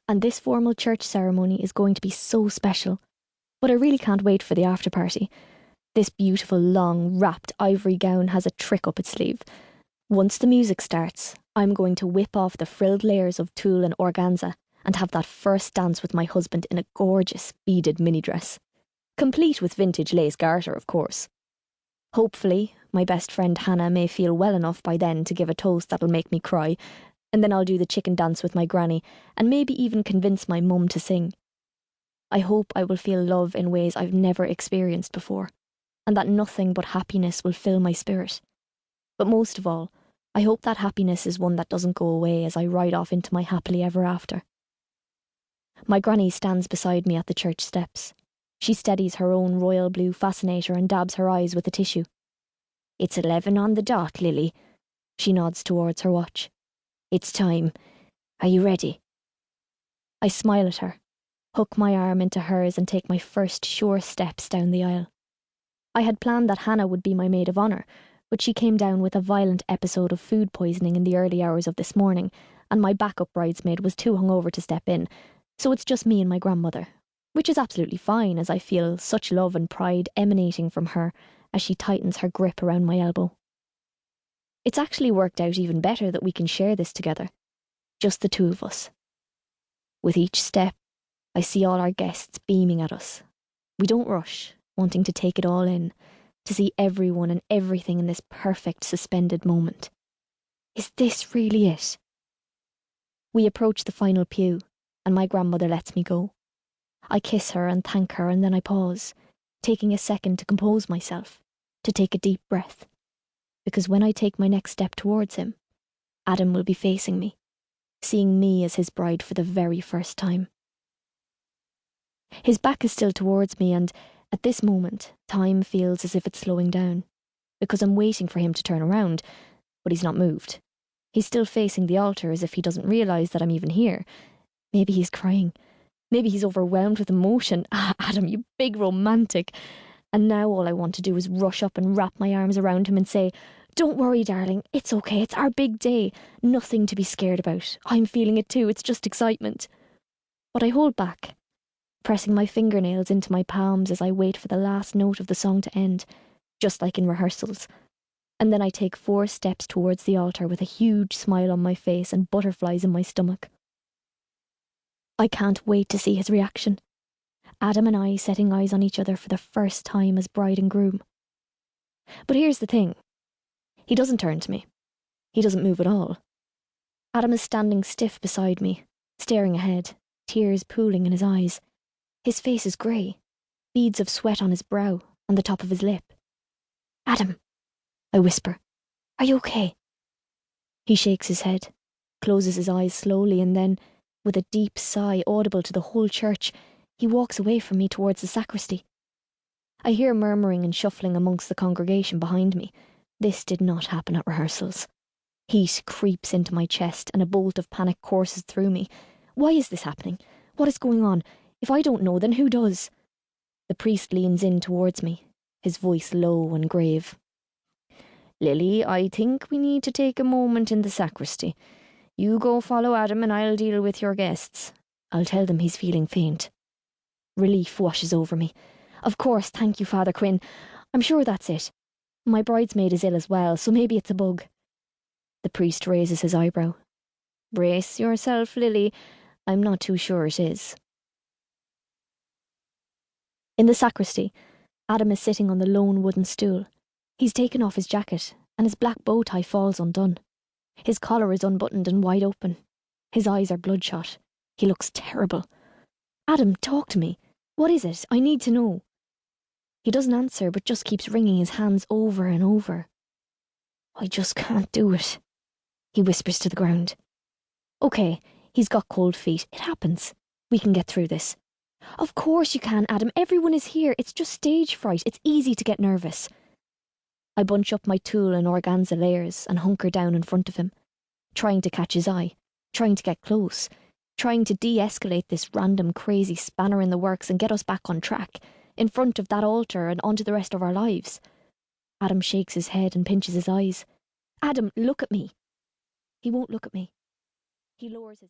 And this formal church ceremony is going to be so special. But I really can't wait for the after party. This beautiful, long, wrapped ivory gown has a trick up its sleeve. Once the music starts, I'm going to whip off the frilled layers of tulle and organza and have that first dance with my husband in a gorgeous, beaded mini-dress. Complete with vintage lace garter, of course. Hopefully, my best friend Hannah may feel well enough by then to give a toast that'll make me cry, and then I'll do the chicken dance with my granny, and maybe even convince my mum to sing. I hope I will feel love in ways I've never experienced before, and that nothing but happiness will fill my spirit. But most of all, I hope that happiness is one that doesn't go away as I ride off into my happily ever after. My granny stands beside me at the church steps. She steadies her own royal blue fascinator and dabs her eyes with a tissue. "It's 11 on the dot, Lily." She nods towards her watch. "It's time. Are you ready?" I smile at her, hook my arm into hers and take my first sure steps down the aisle. I had planned that Hannah would be my maid of honour, but she came down with a violent episode of food poisoning in the early hours of this morning, and my backup bridesmaid was too hungover to step in, so it's just me and my grandmother, which is absolutely fine as I feel such love and pride emanating from her as she tightens her grip around my elbow. It's actually worked out even better that we can share this together, just the two of us. With each step, I see all our guests beaming at us. We don't rush, wanting to take it all in, to see everyone and everything in this perfect suspended moment. Is this really it? We approach the final pew, and my grandmother lets me go. I kiss her and thank her, and then I pause, taking a second to compose myself, to take a deep breath. Because when I take my next step towards him, Adam will be facing me, seeing me as his bride for the very first time. His back is still towards me, and at this moment, time feels as if it's slowing down, because I'm waiting for him to turn around, but he's not moved. He's still facing the altar as if he doesn't realise that I'm even here. Maybe he's crying. Maybe he's overwhelmed with emotion. Ah, Adam, you big romantic. And now all I want to do is rush up and wrap my arms around him and say, "Don't worry, darling, it's okay, it's our big day. Nothing to be scared about. I'm feeling it too, it's just excitement." But I hold back, pressing my fingernails into my palms as I wait for the last note of the song to end, just like in rehearsals. And then I take 4 steps towards the altar with a huge smile on my face and butterflies in my stomach. I can't wait to see his reaction. Adam and I setting eyes on each other for the first time as bride and groom. But here's the thing. He doesn't turn to me. He doesn't move at all. Adam is standing stiff beside me, staring ahead, tears pooling in his eyes. His face is grey, beads of sweat on his brow and the top of his lip. "Adam," I whisper, "are you okay?" He shakes his head, closes his eyes slowly, and then, with a deep sigh audible to the whole church, he walks away from me towards the sacristy. I hear murmuring and shuffling amongst the congregation behind me. This did not happen at rehearsals. Heat creeps into my chest and a bolt of panic courses through me. Why is this happening? What is going on? If I don't know, then who does? The priest leans in towards me, his voice low and grave. "Lily, I think we need to take a moment in the sacristy. You go follow Adam and I'll deal with your guests. I'll tell them he's feeling faint." Relief washes over me. "Of course, thank you, Father Quinn. I'm sure that's it. My bridesmaid is ill as well, so maybe it's a bug." The priest raises his eyebrow. "Brace yourself, Lily. I'm not too sure it is." In the sacristy, Adam is sitting on the lone wooden stool. He's taken off his jacket, and his black bow tie falls undone. His collar is unbuttoned and wide open. His eyes are bloodshot. He looks terrible. "Adam, talk to me. What is it? I need to know." He doesn't answer, but just keeps wringing his hands over and over. "I just can't do it," he whispers to the ground. "Okay, he's got cold feet. It happens. We can get through this." "Of course you can, Adam. Everyone is here. It's just stage fright. It's easy to get nervous." I bunch up my tulle and organza layers and hunker down in front of him, trying to catch his eye, trying to get close, trying to de-escalate this random crazy spanner in the works and get us back on track, in front of that altar and onto the rest of our lives. Adam shakes his head and pinches his eyes. "Adam, look at me." He won't look at me. He lowers his